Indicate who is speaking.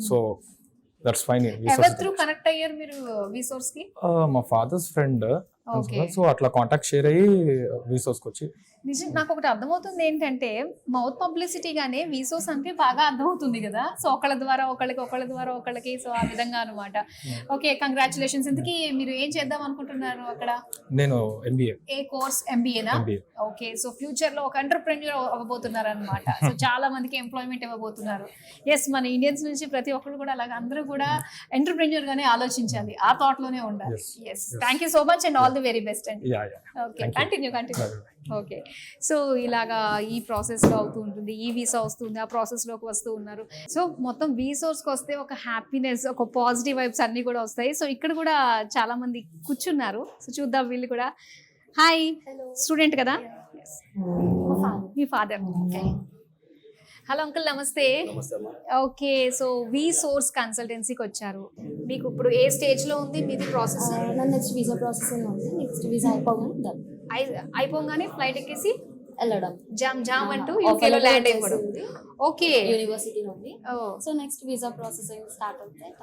Speaker 1: So that's fine.
Speaker 2: ఎవరి through connect అయ్యారు మీరు విసోర్స్ కి?
Speaker 1: మా ఫాదర్స్ ఫ్రెండ్,
Speaker 2: Okay.
Speaker 1: సో అట్లా కాంటాక్ట్ షేర్ అయ్యి విసోర్స్కి వచ్చి.
Speaker 2: నిజం నాకు ఒకటి అర్థమవుతుంది ఏంటంటే మౌత్ పబ్లిసిటీ గానే విసోస్ అంటే బాగా అర్థమవుతుంది కదా. సో ఒకళ్ళ ద్వారా ఒకళ్ళకి సో ఆ విధంగా అనమాట. Okay, congratulations. ఇంతకీ మీరు ఏం చేద్దాం అనుకుంటున్నారు అక్కడ?
Speaker 1: నేను ఎంబీఏ.
Speaker 2: ఏ కోర్స్? ఎంబీఏనా?
Speaker 1: MBA.
Speaker 2: ఓకే, సో ఫ్యూచర్ లో ఒక ఎంటర్ప్రెన్యూర్ అవ్వబోతున్నారు అనమాట. సో చాలా మందికి ఎంప్లాయ్మెంట్ ఇవ్వబోతున్నారు. ఎస్, మన ఇండియన్స్ నుంచి ప్రతి ఒక్కరు కూడా అలాగా అందరూ కూడా ఎంటర్ప్రెన్యూర్ గానే ఆలోచించాలి, ఆ థాట్ లోనే ఉండాలి. Yes, thank you so much and all the very best అండి. Okay, continue. ఓకే, సో ఇలాగా ఈ ప్రాసెస్ లో అవుతూ ఉంటుంది, ఈ వీసా వస్తుంది, ఆ ప్రాసెస్ లోకి వస్తూ ఉన్నారు. సో మొత్తం వీసాస్ కి వస్తే ఒక హ్యాపీనెస్, ఒక పాజిటివ్ వైబ్స్ అన్ని కూడా వస్తాయి. సో ఇక్కడ కూడా చాలా మంది కూర్చున్నారు. సో చూద్దాం వీళ్ళు కూడా. హాయ్, స్టూడెంట్ కదా? మీ ఫాదర్. హలో అంకుల్, నమస్తే. ఓకే, సో వి సోర్స్ కన్సల్టెన్సీకి వచ్చారు. మీకు ఇప్పుడు ఏ స్టేజ్ లో ఉంది మీది ప్రాసెస్?
Speaker 3: నెక్స్ట్ వీసా ప్రాసెస్ ఉంది. నెక్స్ట్ వీసా
Speaker 2: అయిపోగానే ఫ్లైట్ ఎక్కేసి
Speaker 3: వెళ్ళడం,
Speaker 2: జామ్ అంటూ యూకేలో ల్యాండ్ అయిపోవడం. ఓకే,
Speaker 3: యూనివర్సిటీ నుండి. So next visa processing start అవుతాయి.